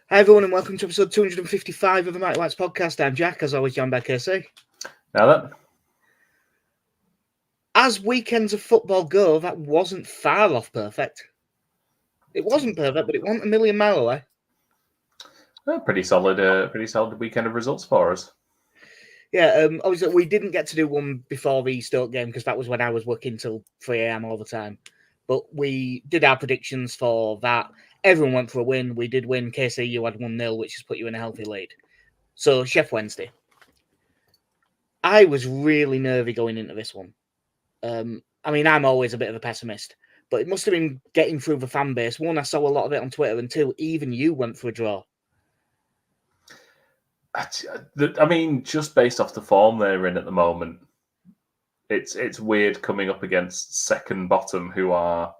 Hi everyone and welcome to episode 255 of the Mighty Whites podcast. I'm Jack, as always joined by KC. Now then, As weekends of football go, that wasn't far off perfect. It wasn't perfect, but it wasn't a million mile away. pretty solid weekend of results for us. Yeah, obviously we didn't get to do one before the Stoke game because that was when I was working till 3 a.m. all the time. But we did our predictions for that. Everyone went for a win. We did win. KC, you had 1-0, which has put you in a healthy lead. So, Sheffield Wednesday. I was really nervy going into this one. I mean, I'm always a bit of a pessimist, but it must have been getting through the fan base. One, I saw a lot of it on Twitter, and two, even you went for a draw. I mean, just based off the form they're in at the moment, it's weird coming up against second bottom, who are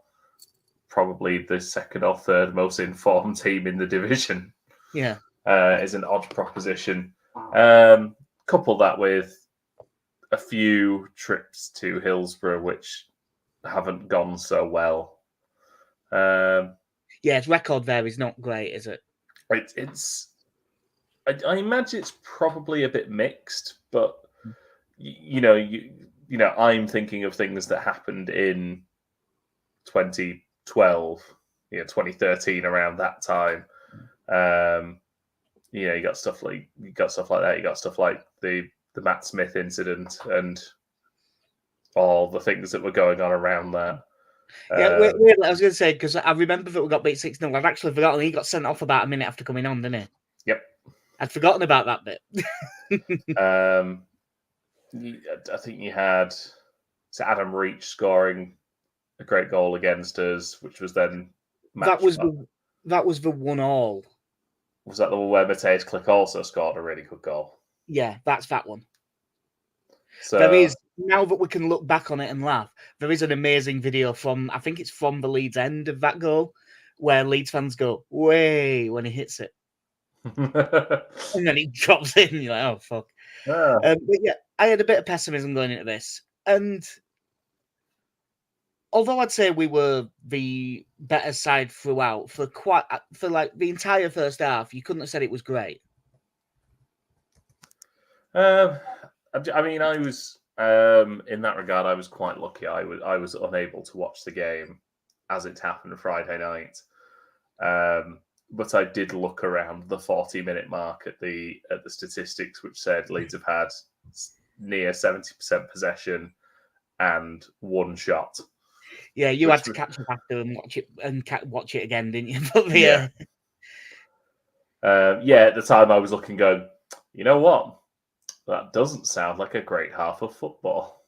probably the second or third most informed team in the division. Yeah, is an odd proposition. Couple that with a few trips to Hillsborough, which haven't gone so well. Yeah, its record there is not great, is it? I imagine it's probably a bit mixed, but you know, I'm thinking of things that happened in 2012, 2013, around that time. You got stuff like that. You got stuff like the Matt Smith incident and all the things that were going on around that. Yeah, wait, I was going to say, because I remember that we got beat 6-0. I'd actually forgotten he got sent off about a minute after coming on, didn't he? Yep. I'd forgotten about that bit. I think you had Adam Reach scoring a great goal against us, which was then that was the 1-1. Was that the one where Matej Klich also scored a really good goal? Yeah, that's that one. So there is, now that we can look back on it and laugh, there is an amazing video from, I think it's from the Leeds end of that goal, where Leeds fans go, way, when he hits it. And then he drops in, and you're like, oh, fuck. But yeah, I had a bit of pessimism going into this. And although I'd say we were the better side throughout, for like the entire first half, you couldn't have said it was great. I mean, I was in that regard, I was quite lucky. I was unable to watch the game as it happened Friday night, but I did look around the 40-minute mark at the statistics, which said Leeds have had near 70% possession and one shot. Yeah, you had to catch up after and watch it again, didn't you? But yeah. At the time I was looking, going, you know what? That doesn't sound like a great half of football.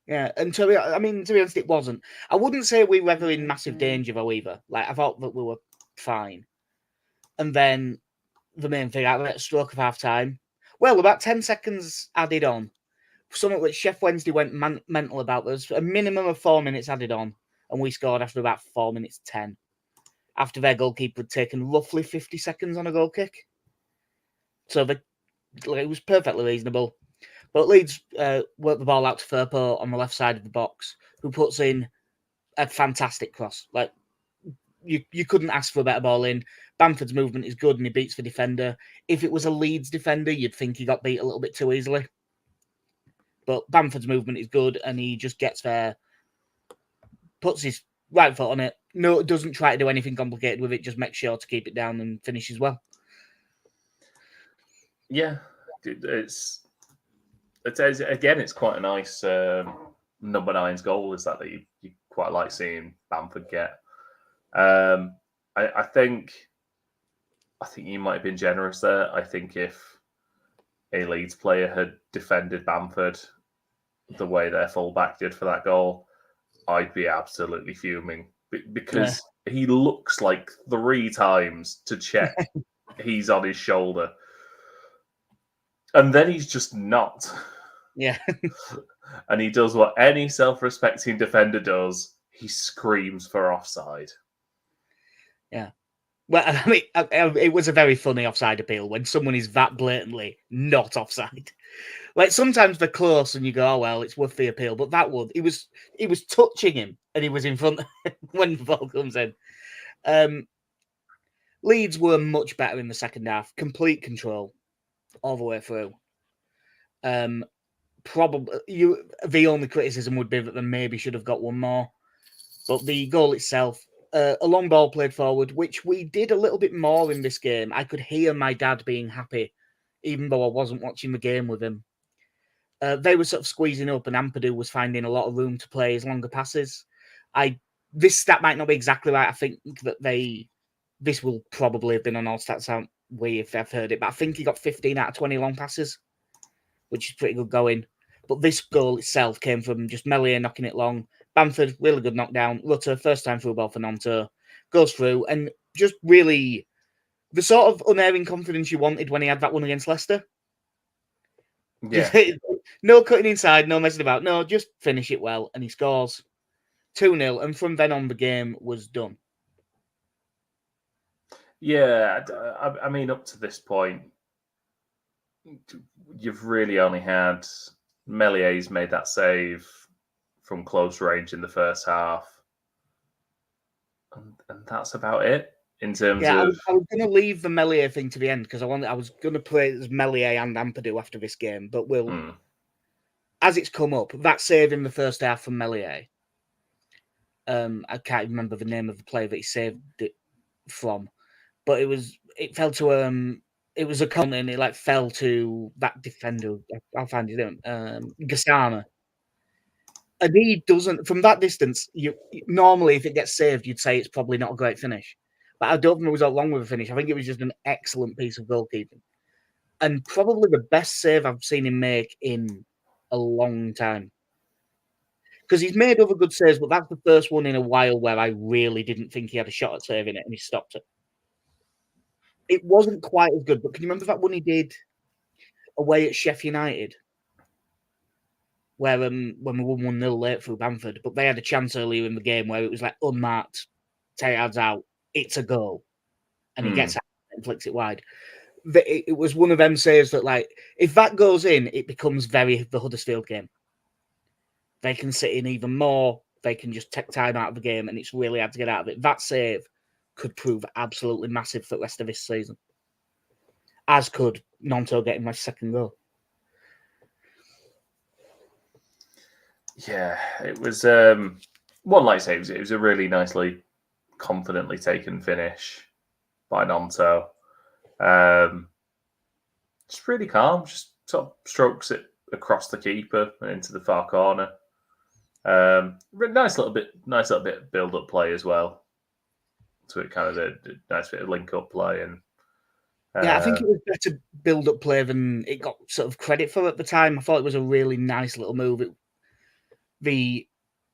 Yeah, and to be honest, it wasn't. I wouldn't say we were ever in massive danger, though, either. Like, I thought that we were fine. And then the main thing, I let a stroke of half time. Well, about 10 seconds added on. Something which Sheffield Wednesday went mental about. There's a minimum of 4 minutes added on, and we scored after about 4 minutes 10. After their goalkeeper had taken roughly 50 seconds on a goal kick. So it was perfectly reasonable. But Leeds worked the ball out to Firpo on the left side of the box, who puts in a fantastic cross. Like, you couldn't ask for a better ball in. Bamford's movement is good and he beats the defender. If it was a Leeds defender, you'd think he got beat a little bit too easily. But Bamford's movement is good and he just gets there, puts his right foot on it. No, doesn't try to do anything complicated with it, just makes sure to keep it down and finishes well. Yeah, it's quite a nice number 9's goal. Is that you quite like seeing Bamford get? I think you might have been generous there. I think if a Leeds player had defended Bamford the way their fullback did for that goal, I'd be absolutely fuming because he looks like 3 times to check he's on his shoulder. And then he's just not. Yeah. And he does what any self-respecting defender does. He screams for offside. Yeah. Well, I mean, it was a very funny offside appeal when someone is that blatantly not offside. Like, sometimes they're close and you go, oh, well, it's worth the appeal. But that one, he was touching him and he was in front when the ball comes in. Leeds were much better in the second half. Complete control all the way through. Probably the only criticism would be that they maybe should have got one more. But the goal itself, a long ball played forward, which we did a little bit more in this game. I could hear my dad being happy, even though I wasn't watching the game with him. They were sort of squeezing up, and Ampadu was finding a lot of room to play his longer passes. This stat might not be exactly right. I think that this will probably have been on all stats out way if I've heard it, but I think he got 15 out of 20 long passes, which is pretty good going. But this goal itself came from just Meslier knocking it long. Bamford, really good knockdown. Rutter, first time through ball for Nanto, goes through, and just really the sort of unerring confidence you wanted when he had that one against Leicester. Yeah. No cutting inside, no messing about. No, just finish it well, and he scores 2-0, and from then on, the game was done. Yeah, I mean, up to this point, you've really only had Mellier's made that save from close range in the first half, and that's about it in terms of. I was going to leave the Meslier thing to the end because I was going to play as Meslier and Ampadu after this game, but as it's come up, that save in the first half from Meslier. I can't remember the name of the player that he saved it from, but it fell to it was a corner and it fell to that defender. I'll find his name, Gassama. And he doesn't, from that distance, normally if it gets saved, you'd say it's probably not a great finish. But I don't think it was that long with a finish. I think it was just an excellent piece of goalkeeping. And probably the best save I've seen him make in a long time. Because he's made other good saves, but that's the first one in a while where I really didn't think he had a shot at saving it, and he stopped it. It wasn't quite as good, but can you remember that one he did away at Sheffield United? Where when we won 1-0 late through Bamford, but they had a chance earlier in the game where it was unmarked, 10 yards out, it's a goal. And he gets out and flicks it wide. It was one of them saves that, if that goes in, it becomes the Huddersfield game. They can sit in even more. They can just take time out of the game, and it's really hard to get out of it. That save could prove absolutely massive for the rest of this season. As could Nanto getting my second goal. Yeah, it was one like I say, it was a really nicely, confidently taken finish by Nanto. Just really calm, just sort of strokes it across the keeper and into the far corner. Nice little bit of build-up play as well. So it kind of a nice bit of link-up play. And I think it was better build-up play than it got sort of credit for at the time. I thought it was a really nice little move.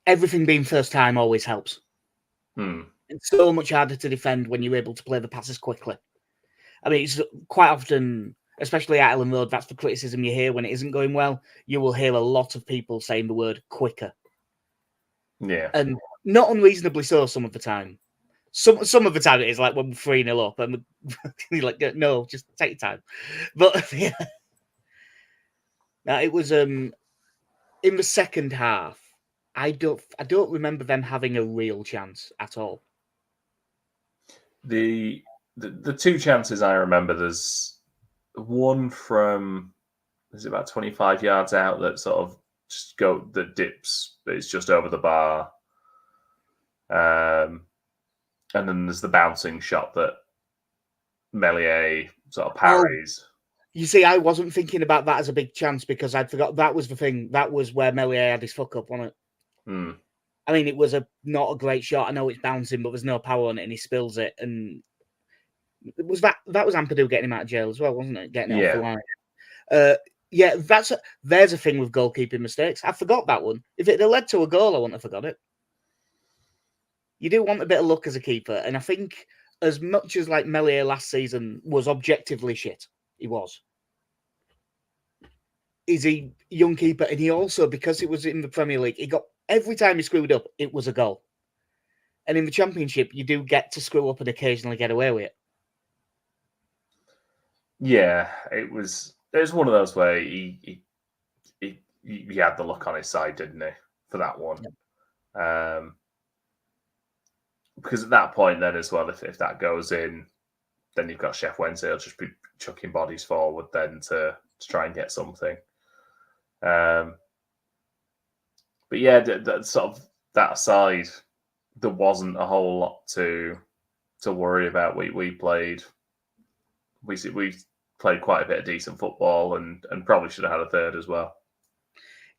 Everything being first time always helps. It's so much harder to defend when you're able to play the passes quickly. I mean, it's quite often, especially at Ellen Road, that's the criticism you hear when it isn't going well. You will hear a lot of people saying the word quicker. Yeah. And not unreasonably so some of the time. Some of the time it is when we're 3-0 up and you're no, just take your time. But yeah. Now, it was in the second half, I don't remember them having a real chance at all. The two chances I remember, there's one from about 25 yards out that sort of that dips, but it's just over the bar. And then there's the bouncing shot that Meslier sort of parries. You see, I wasn't thinking about that as a big chance because I'd forgot that was the thing. That was where Meslier had his fuck up on it. I mean, it was not a great shot. I know it's bouncing, but there's no power on it, and he spills it. And that was Ampadu getting him out of jail as well, wasn't it? Getting it off the line. There's a thing with goalkeeping mistakes. I forgot that one. If it had led to a goal, I wouldn't have forgot it. You do want a bit of luck as a keeper, and I think as much as Meslier last season was objectively shit, he was. He's a young keeper, and he also, because it was in the Premier League, he got every time he screwed up, it was a goal. And in the Championship, you do get to screw up and occasionally get away with it. Yeah, it was one of those where he had the luck on his side, didn't he, for that one? Yeah. Because at that point, then as well, if that goes in, then you've got Sheffield Wednesday, they'll just be chucking bodies forward then to try and get something. But yeah, that sort of that aside, there wasn't a whole lot to worry about. We played quite a bit of decent football and probably should have had a third as well.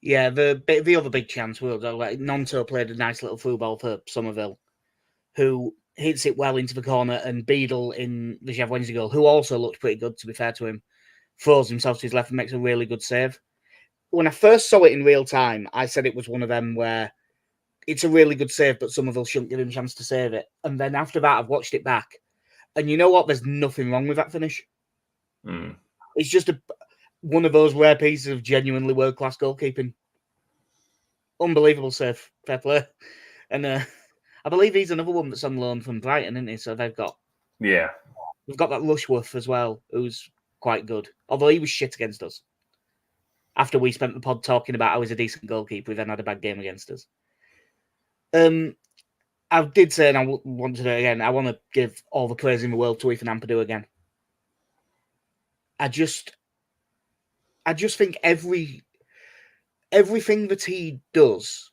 Yeah, the other big chance was like Nonto played a nice little football for Somerville, who hits it well into the corner, and Beadle in the Sheffield Wednesday goal, who also looked pretty good, to be fair to him, throws himself to his left and makes a really good save. When I first saw it in real time, I said it was one of them where it's a really good save, but Somerville shouldn't give him a chance to save it. And then after that, I've watched it back. And you know what? There's nothing wrong with that finish. Mm. It's just one of those rare pieces of genuinely world-class goalkeeping. Unbelievable save. Fair play. And I believe he's another one that's on loan from Brighton, isn't he? So they've got that Rushworth as well, who's quite good. Although he was shit against us. After we spent the pod talking about how he's a decent goalkeeper, we then had a bad game against us. I did say, and I want to do it again, I want to give all the praise in the world to Ethan Ampadu again. I just think everything that he does,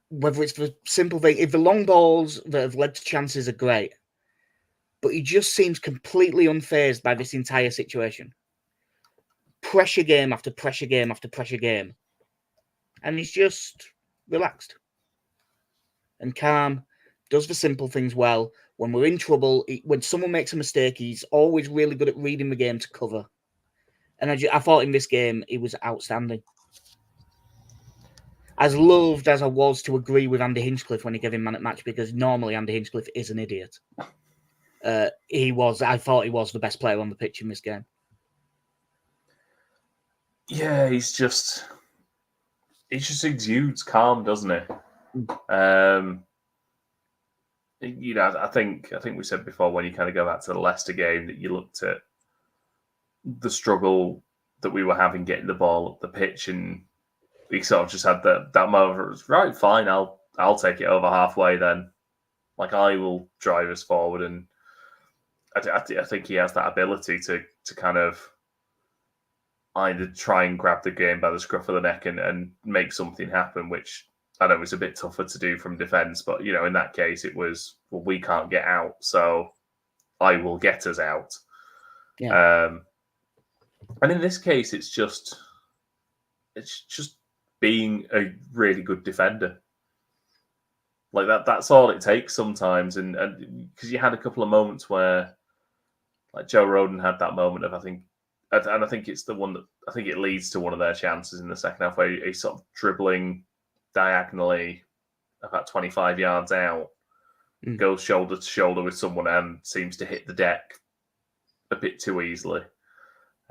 whether it's the simple thing, if the long balls that have led to chances are great, but he just seems completely unfazed by this entire situation. Pressure game after pressure game after pressure game. And he's just relaxed and calm, does the simple things well. When we're in trouble, when someone makes a mistake, he's always really good at reading the game to cover. And I thought in this game, he was outstanding. As loved as I was to agree with Andy Hinchcliffe when he gave him man at match, because normally Andy Hinchcliffe is an idiot. I thought he was the best player on the pitch in this game. Yeah, he's just exudes calm, doesn't he? I think we said before, when you kind of go back to the Leicester game, that you looked at the struggle that we were having getting the ball up the pitch, and we sort of just had that moment where it was, right, fine, I'll take it over halfway then. Like, I will drive us forward, and I think he has that ability to kind of either try and grab the game by the scruff of the neck and make something happen, which I know it's a bit tougher to do from defence, but, in that case, it was, well, we can't get out, so I will get us out. Yeah. And in this case, it's just being a really good defender. Like that's all it takes sometimes. And because you had a couple of moments where, like, Joe Rodon had that moment of, I think it's the one that, I think it leads to one of their chances in the second half, where he's sort of dribbling diagonally about 25 yards out, goes shoulder to shoulder with someone and seems to hit the deck a bit too easily.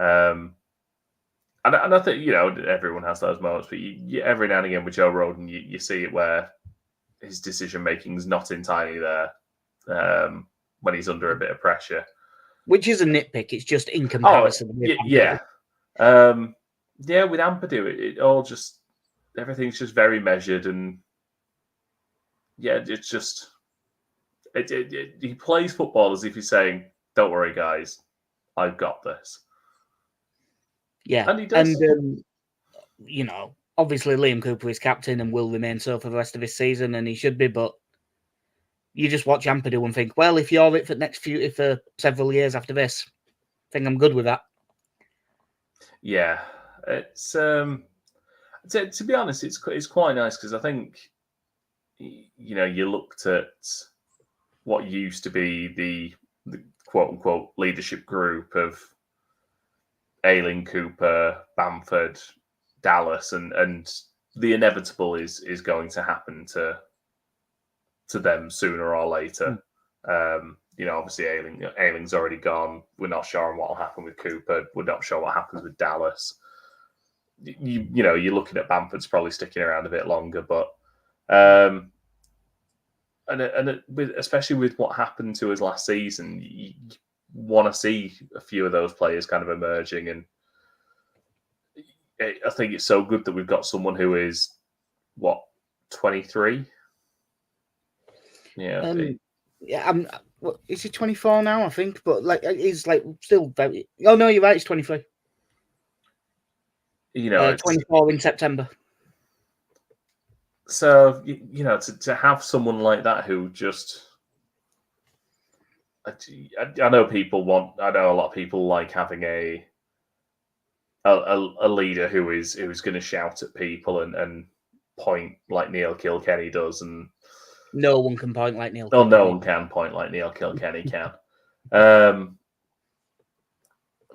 And I think, everyone has those moments, but you every now and again with Joe Rodon, you see it where his decision making is not entirely there when he's under a bit of pressure. Which is a nitpick. It's just in comparison. Yeah. With Ampadu, it all just, everything's just very measured, and it's just he plays football as if he's saying, "Don't worry, guys, I've got this." Yeah, and he does. And obviously Liam Cooper is captain and will remain so for the rest of his season, and he should be. But you just watch Ampadu and think, well, if you're it for several years after this, I think I'm good with that. Yeah, it's to be honest, it's quite nice, because I think you looked at what used to be the quote unquote leadership group of Ayling, Cooper, Bamford, Dallas, and the inevitable is going to happen to them sooner or later. Obviously Ayling's already gone. We're not sure on what will happen with Cooper. We're not sure what happens with Dallas. You're looking at Bamford's probably sticking around a bit longer, but especially with what happened to us last season, you want to see a few of those players kind of emerging, and I think it's so good that we've got someone who is 23. what is he 24 now? I think, but like he's like still very. Oh no, you're right. He's 23. You know, it's 24 in September. so you know to have someone like that who just. I know people want. I know a lot of people like having a leader who is going to shout at people and point like Neil Kilkenny does, and No one can point like Neil. no Kilkenny. one can point like Neil Kilkenny can.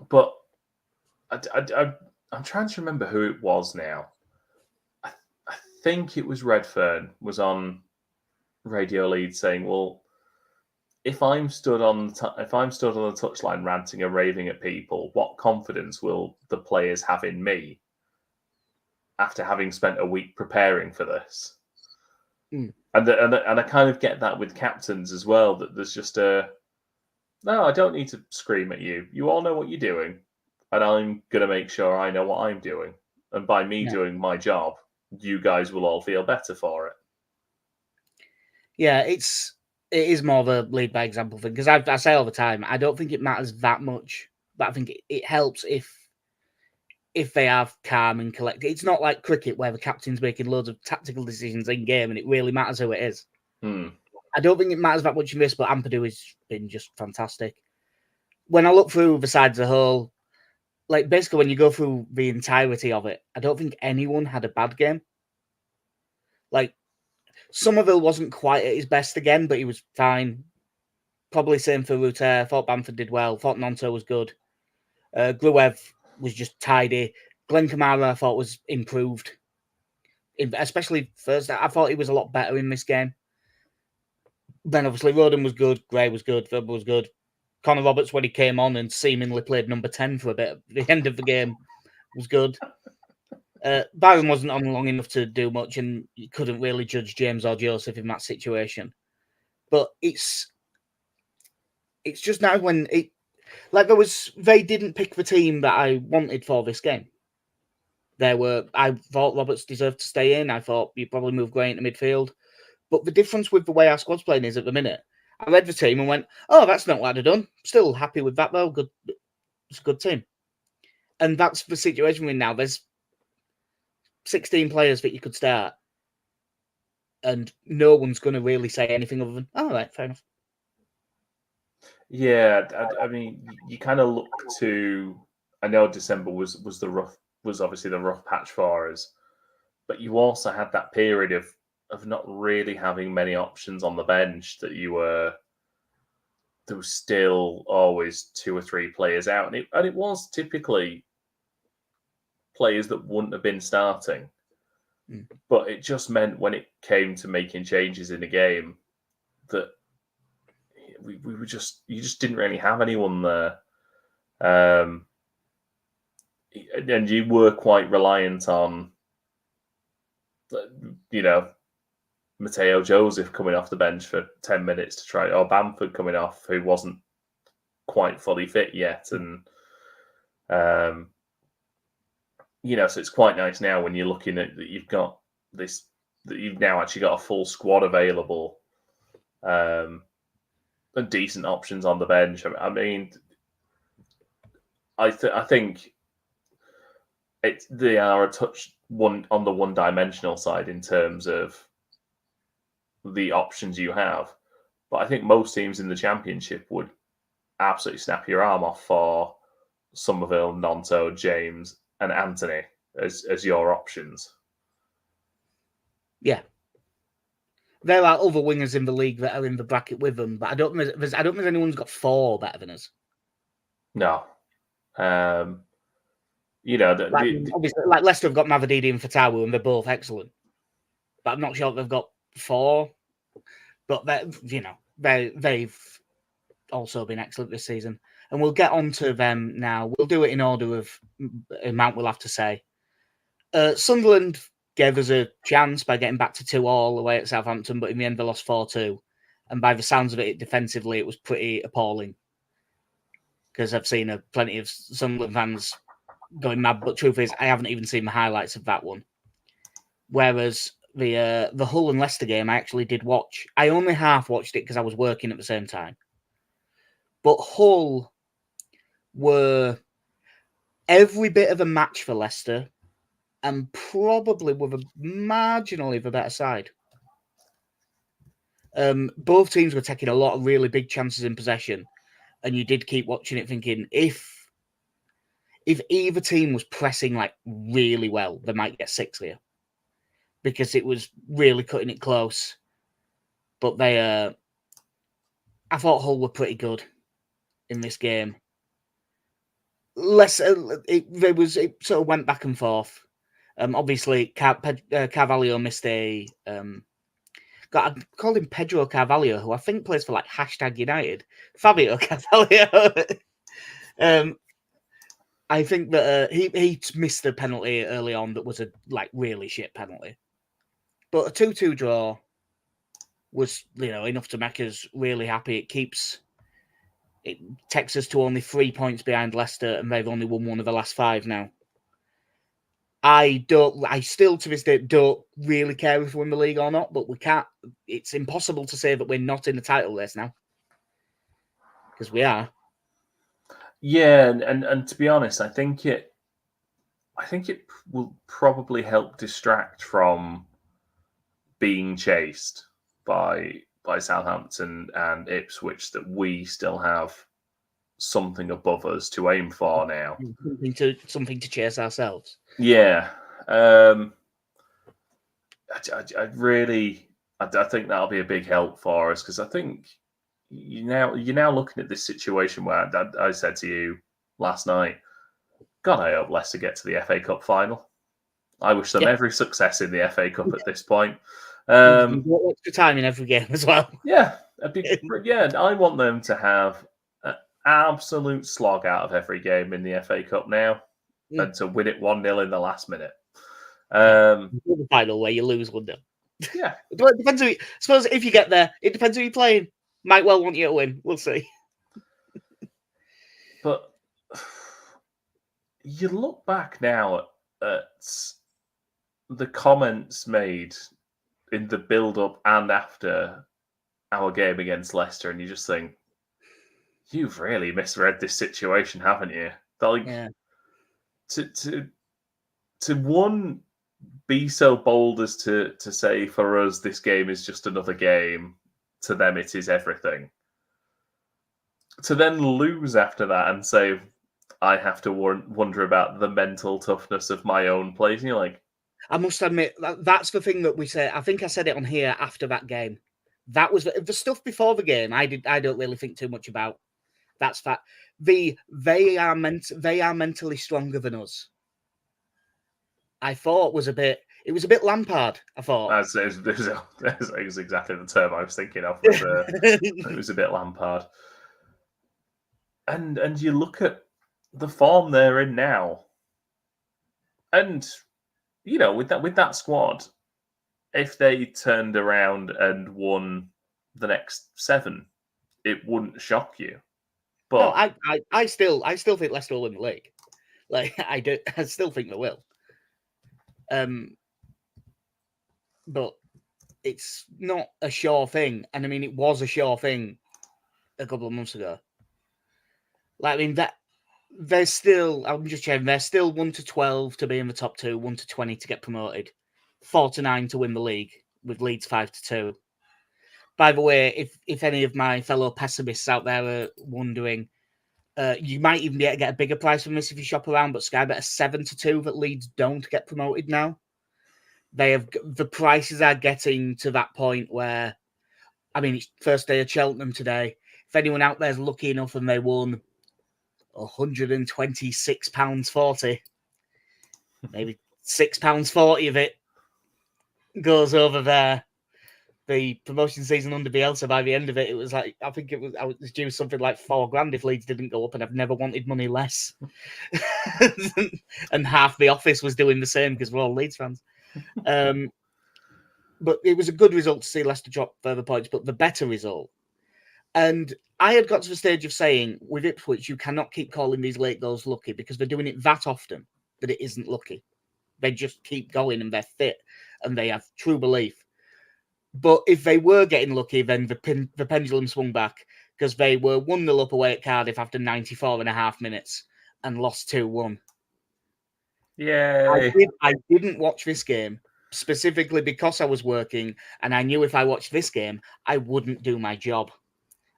But I'm trying to remember who it was now. I think it was Redfern was on Radio Leeds saying, "Well, if I'm stood on the touchline ranting and raving at people, what confidence will the players have in me after having spent a week preparing for this?" Mm. And I kind of get that with captains as well. That there's just no, I don't need to scream at you. You all know what you're doing, and I'm gonna make sure I know what I'm doing. And by me doing my job, you guys will all feel better for it. Yeah, it is more of a lead by example thing because I say all the time, I don't think it matters that much, but I think it helps if they are calm and collected. It's not like cricket where the captain's making loads of tactical decisions in game and it really matters who it is. I don't think it matters that much in this, but Ampadu has been just fantastic. When I look through the sides as a whole, like basically when you go through the entirety of it, I don't think anyone had a bad game. Like Somerville wasn't quite at his best again, but he was fine. Probably same for Ruter. Thought Bamford did well. Thought Nonto was good. Gruev was just tidy. Glenn Kamara I thought was improved. Especially first. I thought he was a lot better in this game. Then obviously Roden was good. Gray was good. Verba was good. Connor Roberts, when he came on and seemingly played number 10 for a bit at the end of the game, was good. Byron wasn't on long enough to do much, and you couldn't really judge James or Joseph in that situation. But it's just now when they didn't pick the team that I wanted for this game. I thought Roberts deserved to stay in. I thought you probably move Gray into midfield. But the difference with the way our squad's playing is at the minute, I read the team and went, oh, that's not what I'd have done. Still happy with that though. Good, it's a good team. And that's the situation we're in now. There's 16 players that you could start, and no one's going to really say anything other than, "All right, fair enough." Yeah, I mean, you kind of look to. I know December was obviously the rough patch for us, but you also had that period of not really having many options on the bench. There was still always 2 or 3 players out, and it was typically players that wouldn't have been starting. But it just meant when it came to making changes in the game that we were you just didn't really have anyone there. And you were quite reliant on, Mateo Joseph coming off the bench for 10 minutes to try, or Bamford coming off, who wasn't quite fully fit yet. And, so it's quite nice now when you're looking at that you've got this, that you've now actually got a full squad available, and decent options on the bench. I mean, I think they are a touch on the one-dimensional side in terms of the options you have, but I think most teams in the Championship would absolutely snap your arm off for Somerville, Nonto, James, and Anthony as your options. Yeah, there are other wingers in the league that are in the bracket with them, but I don't think anyone's got 4 better than us. No. Obviously, like Leicester have got Mavadidi and Fatawu, and they're both excellent. But I'm not sure they've got 4. But they've also been excellent this season, and we'll get on to them now. We'll do it in order of amount we'll have to say. Sunderland gave us a chance by getting back to 2-2 away at Southampton, but in the end they lost 4-2. And by the sounds of it, defensively, it was pretty appalling. Because I've seen plenty of Sunderland fans going mad, but truth is, I haven't even seen the highlights of that one. Whereas the Hull and Leicester game, I actually did watch. I only half watched it because I was working at the same time. But Hull were every bit of a match for Leicester and probably with a marginally of a better side. Both teams were taking a lot of really big chances in possession, and you did keep watching it thinking if either team was pressing like really well, they might get 6 here because it was really cutting it close. But I thought Hull were pretty good in this game. It sort of went back and forth. Obviously, Carvalho missed a. I called him Pedro Carvalho, who I think plays for like #United. Fabio Carvalho. I think that he missed a penalty early on that was a like really shit penalty. But a 2-2 draw was enough to make us really happy. It takes us to only 3 points behind Leicester, and they've only won one of the last 5 now. I still to this day don't really care if we win the league or not, but we can't. It's impossible to say that we're not in the title race now because we are. Yeah, and to be honest, I think it will probably help distract from being chased by Southampton and Ipswich that we still have something above us to aim for now. Something to chase ourselves. Yeah. I think that'll be a big help for us because I think you're now looking at this situation where I said to you last night, God, I hope Leicester get to the FA Cup final. I wish them every success in the FA Cup at this point. Extra time in every game as well. Yeah, I want them to have an absolute slog out of every game in the FA Cup now, and to win it 1-0 in the last minute. The final where you lose 1-0. Yeah, it depends. I suppose if you get there, it depends who you're playing. Might well want you to win. We'll see. But you look back now at the comments made in the build-up and after our game against Leicester, and you just think, you've really misread this situation, haven't you? To one, be so bold as to say for us this game is just another game, to them it is everything. To then lose after that and say, I have to wonder about the mental toughness of my own place. And you're like, I must admit, that's the thing that we say. I think I said it on here after that game. That was the stuff before the game. I don't really think too much about. That's fact. They are mentally stronger than us. I thought it was a bit Lampard. I thought it was exactly the term I was thinking of. It was a bit Lampard. And you look at the form they're in now, and with that squad, if they turned around and won the next 7, it wouldn't shock you. But no, I still think Leicester will win the league. Like I still think they will. But it's not a sure thing, and I mean it was a sure thing a couple of months ago. Like I mean that they're still. I'm just checking. They're still 1-12 to be in the top 2, 1-20 to get promoted, 4-9 to win the league with Leeds 5-2. By the way, if any of my fellow pessimists out there are wondering, you might even be able to get a bigger price from this if you shop around. But Sky bet 7-2 that Leeds don't get promoted now. The prices are getting to that point where, I mean, it's first day of Cheltenham today. If anyone out there is lucky enough and they won £126.40, maybe £6.40 of it goes over there. The promotion season under Bielsa, by the end of it, it was like, I was due something like $4,000 if Leeds didn't go up, and I've never wanted money less. And half the office was doing the same because we're all Leeds fans. But it was a good result to see Leicester drop further points, but the better result. And I had got to the stage of saying, with Ipswich, you cannot keep calling these late goals lucky because they're doing it that often that it isn't lucky. They just keep going and they're fit and they have true belief. But if they were getting lucky, then the pendulum swung back. because they were 1-0 up away at Cardiff after 94.5 minutes and lost 2-1. Yay! I didn't watch this game specifically because I was working, and I knew if I watched this game, I wouldn't do my job.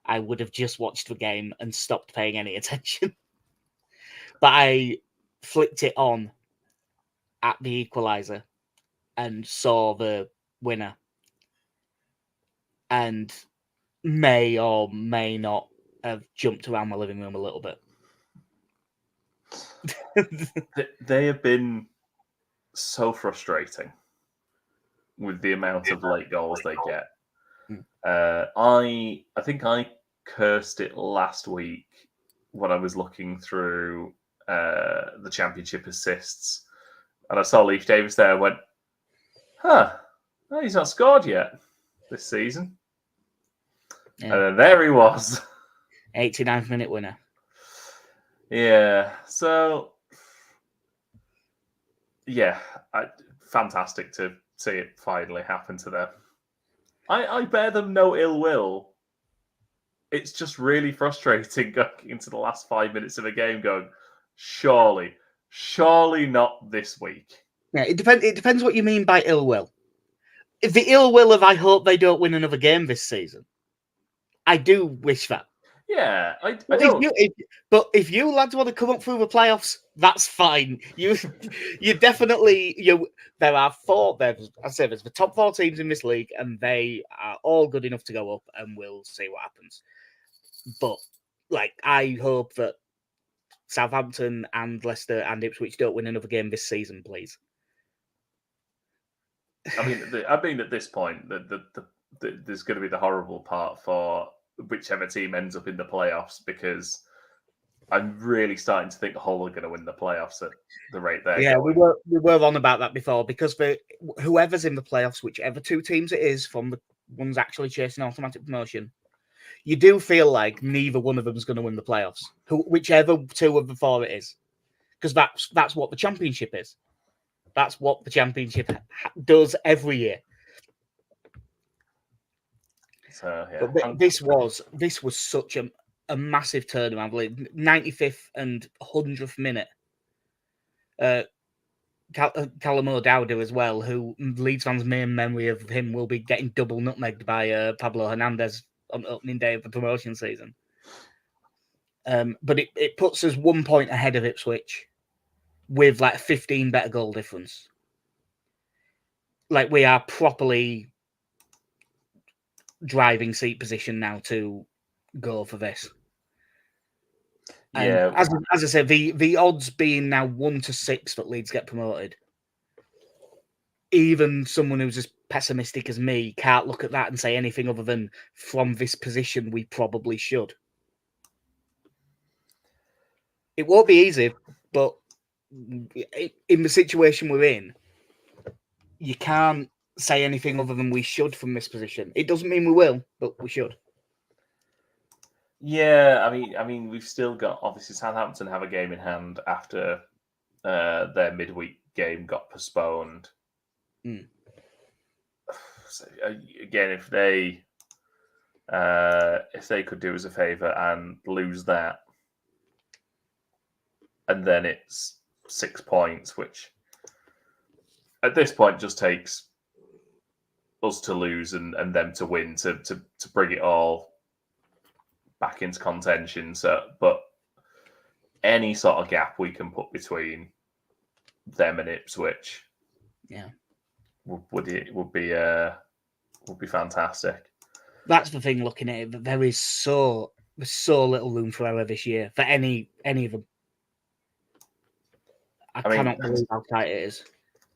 I would have just watched the game and stopped paying any attention. But I flicked it on at the equaliser and saw the winner, and may or may not have jumped around my living room a little bit. They have been so frustrating with the amount of late goals they get. I think I cursed it last week when I was looking through the Championship assists, and I saw Leif Davis there and went, oh, he's not scored yet this season. Yeah. And then there he was. 89th minute winner. Yeah, so yeah, fantastic to see it finally happen to them. I bear them no ill will. It's just really frustrating going into the last 5 minutes of a game going, surely not this week. Yeah, it depends what you mean by ill will. If the ill will of I hope they don't win another game this season, I do wish that. Yeah, I don't. But if you lads want to come up through the playoffs, that's fine. You definitely there are four. There's the top 4 teams in this league, and they are all good enough to go up, and we'll see what happens. But I hope that Southampton and Leicester and Ipswich don't win another game this season, please. I mean, at this point, there's going to be the horrible part for whichever team ends up in the playoffs, because I'm really starting to think Hull are going to win the playoffs at the rate they're going. we were on about that before, because whoever's in the playoffs, whichever 2 teams it is from the ones actually chasing automatic promotion, you do feel like neither one of them is going to win the playoffs. Whichever 2 of the 4 it is, because that's what the Championship is. That's what the Championship does every year. So, yeah. But this was such a massive turnaround. 95th and 100th minute. Callum O'Dowda as well, who Leeds fans' main memory of him will be getting double nutmegged by Pablo Hernandez on opening day of the promotion season. But it puts us 1 point ahead of Ipswich with 15 better goal difference. We are properly driving seat position now to go for this. Yeah. And as I said, the odds being now 1-6 that Leeds get promoted. Even someone who's as pessimistic as me can't look at that and say anything other than from this position we probably should. It won't be easy, but in the situation we're in, you can't say anything other than we should from this position. It doesn't mean we will, but we should. Yeah, I mean, we've still got, obviously, Southampton have a game in hand after their midweek game got postponed. So, again, if they could do us a favour and lose that, and then it's 6 points, which at this point just takes us to lose and them to win to bring it all back into contention. So, but any sort of gap we can put between them and Ipswich, would be fantastic. That's the thing. Looking at it, that there's so little room for error this year for any of them. I cannot believe how tight it is.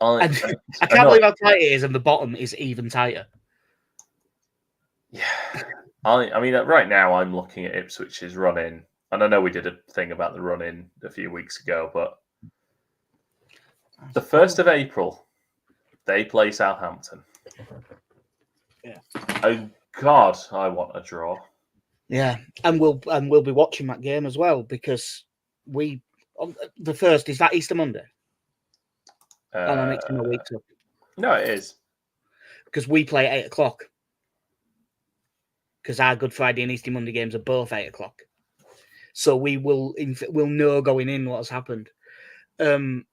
I can't believe how tight it is, and the bottom is even tighter. Yeah. I mean, right now I'm looking at Ipswich's run-in, and I know we did a thing about the run-in a few weeks ago, but the 1st of April, they play Southampton. Yeah. Oh God, I want a draw. Yeah, and we'll be watching that game as well, because the 1st, is that Easter Monday? No, it's in a week. No, it is, because we play at 8:00. because our Good Friday and Easter Monday games are both 8 o'clock. So we'll know going in what's happened. Because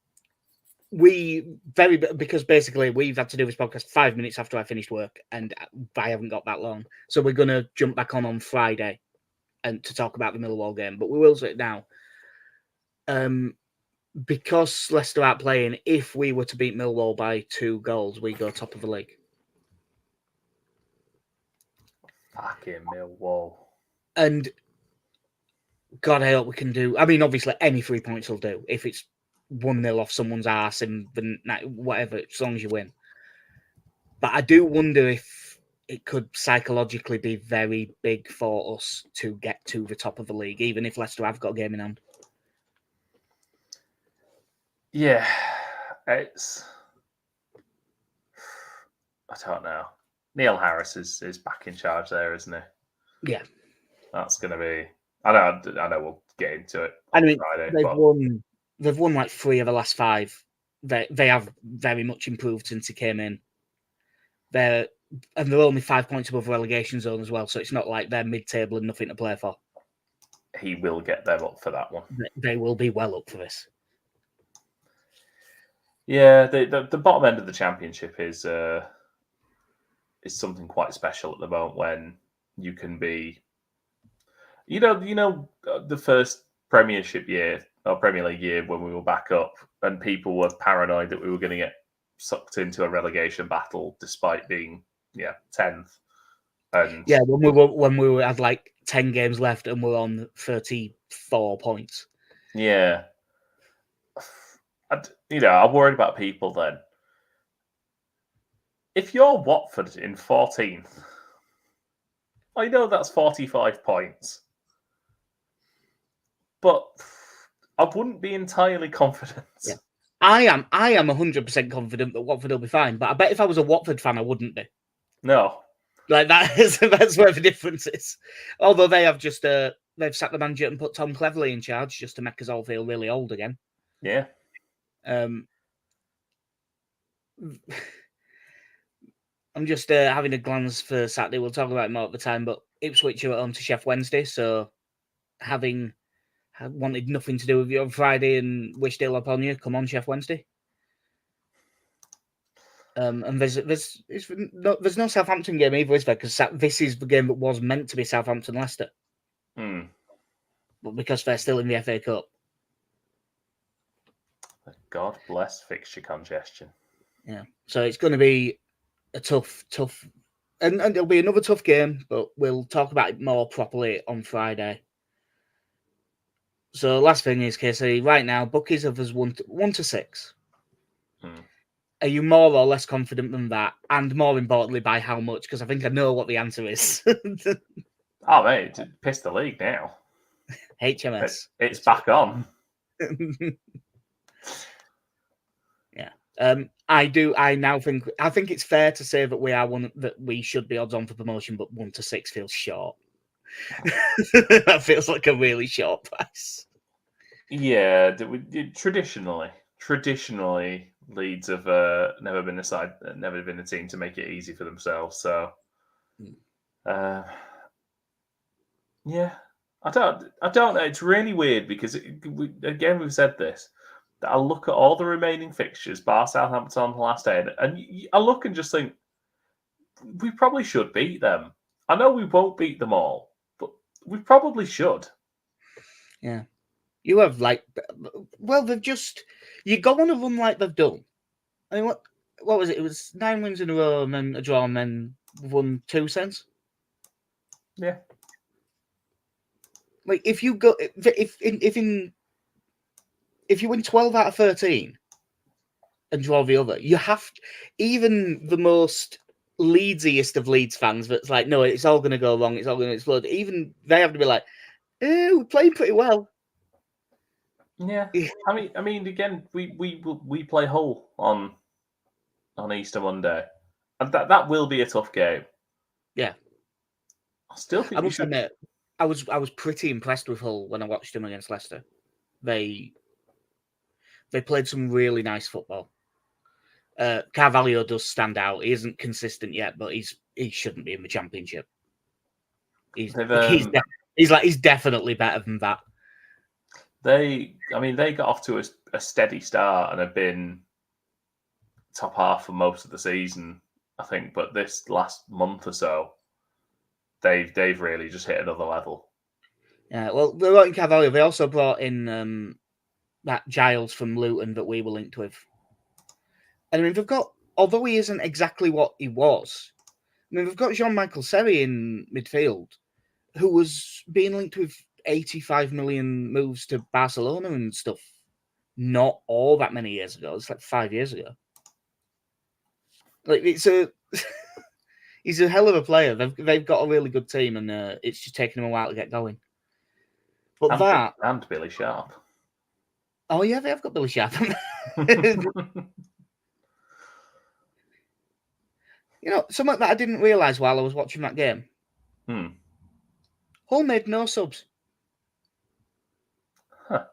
basically we've had to do this podcast 5 minutes after I finished work, and I haven't got that long. So we're going to jump back on Friday and to talk about the Millwall game, but we will say it now. Because Leicester aren't playing, if we were to beat Millwall by 2 goals, we go top of the league. Fucking Millwall. And God, I hope we can do. I mean, obviously, any 3 points will do. If it's 1-0 off someone's arse and whatever, as long as you win. But I do wonder if it could psychologically be very big for us to get to the top of the league, even if Leicester have got a game in hand. Yeah, I don't know. Neil Harris is back in charge there, isn't he? Yeah, that's going to be. I know. We'll get into it. I mean, Friday, they've won like 3 of the last 5. They have very much improved since he came in. They're only 5 points above relegation zone as well, so it's not like they're mid-table and nothing to play for. He will get them up for that one. They will be well up for this. Yeah, the bottom end of the championship is something quite special at the moment when you can be, the first Premiership year or Premier League year when we were back up and people were paranoid that we were going to get sucked into a relegation battle despite being 10th. And yeah, when we had like 10 games left and we're on 34 points. Yeah. I'm worried about people then. If you're Watford in 14th, I know that's 45 points. But I wouldn't be entirely confident. Yeah. I am 100% confident that Watford will be fine, but I bet if I was a Watford fan, I wouldn't be. No. Like that's where the difference is. Although they have just they've sacked the manager and put Tom Cleverley in charge just to make us all feel really old again. Yeah. I'm just having a glance for Saturday. We'll talk about it more at the time, but Ipswich are at home to Sheffield Wednesday, so having wanted nothing to do with you on Friday and wished ill upon you, come on, Sheffield Wednesday. And there's no Southampton game either, is there? Because this is the game that was meant to be Southampton-Leicester. But because they're still in the FA Cup. God bless fixture congestion. Yeah. So it's going to be a tough, and it'll be another tough game, but we'll talk about it more properly on Friday. So last thing is, Casey, right now, bookies have us 1 to 6. Are you more or less confident than that? And more importantly, by how much? Because I think I know what the answer is. Oh, mate, piss the league now. HMS. It's back on. Yeah. I think it's fair to say that we are that we should be odds on for promotion, but 1 to 6 feels short. That feels like a really short price. Yeah, traditionally, Leeds have never been a team to make it easy for themselves. So, yeah, I don't know. It's really weird because we've said this. That I look at all the remaining fixtures, bar Southampton on the last day, and I look and just think we probably should beat them. I know we won't beat them all, but we probably should. Yeah. You have they've just you go on a run like they've done. I mean, what was it? It was 9 wins in a row and then a draw and then won 2 cents. Yeah. Like if you win 12 out of 13 and draw the other, you have even the most Leedsiest of Leeds fans that's like, no, it's all going to go wrong. It's all going to explode. Even they have to be like, we're playing pretty well. Yeah, I mean, again, we play Hull on Easter Monday, and that will be a tough game. Yeah, I still think I must admit, I was pretty impressed with Hull when I watched them against Leicester. They played some really nice football. Carvalho does stand out. He isn't consistent yet, but he shouldn't be in the Championship. He's definitely better than that. They got off to a steady start and have been top half for most of the season, I think. But this last month or so, they've really just hit another level. Yeah, well, they brought in Carvalho. They also brought in that Giles from Luton that we were linked with. And I mean, they've got, although he isn't exactly what he was, I mean, they've got Jean-Michel Seri in midfield, who was being linked with 85 million moves to Barcelona and stuff not all that many years ago. It's like 5 years ago. Like, he's a hell of a player. They've got a really good team, and it's just taking them a while to get going. But and Billy Sharp. Oh yeah, they have got Billy Sharp. You know, something that I didn't realise while I was watching that game. Hull made no subs. Huh.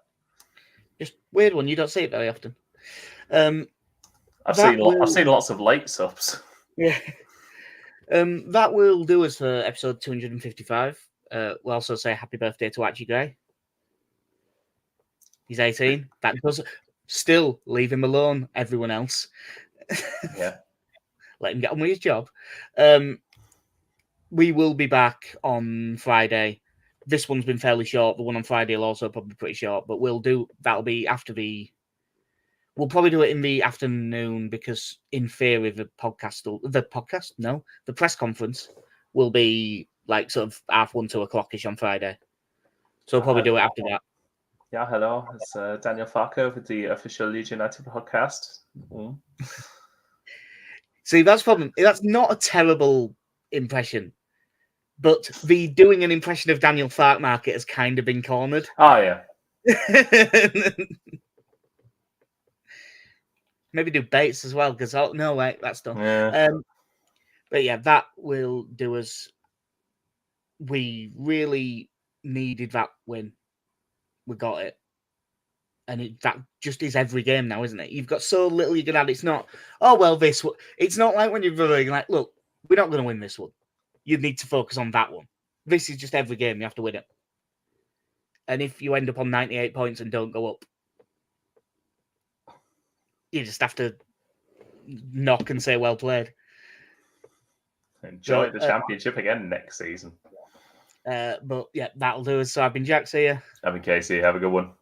Just weird one. You don't see it very often. I've seen lots of late subs. Yeah. That will do us for episode 255. We'll also say happy birthday to Archie Gray. He's 18. That does still leave him alone, everyone else. Yeah. Let him get on with his job. We will be back on Friday. This one's been fairly short. The one on Friday will also probably be pretty short, but that'll be after we'll probably do it in the afternoon because in theory the press conference will be like sort of 1:30, 2 o'clock-ish on Friday. So we'll probably do it after that. Yeah, hello. It's Daniel Farker with the official Leeds United podcast. See, that's the problem. That's not a terrible impression, but the doing an impression of Daniel Fark market has kind of been cornered. Oh, yeah. Maybe do Bates as well, because no, wait, that's done. Yeah. But yeah, that will do us. We really needed that win. We got it. And that just is every game now, isn't it? You've got so little you can add. It's not, oh, well, this one. It's not like when you're like, look, we're not going to win this one. You need to focus on that one. This is just every game. You have to win it. And if you end up on 98 points and don't go up, you just have to knock and say, well played. Enjoy the championship again next season. But yeah, that'll do us. So I've been Jack. See ya. I've been Casey. Have a good one.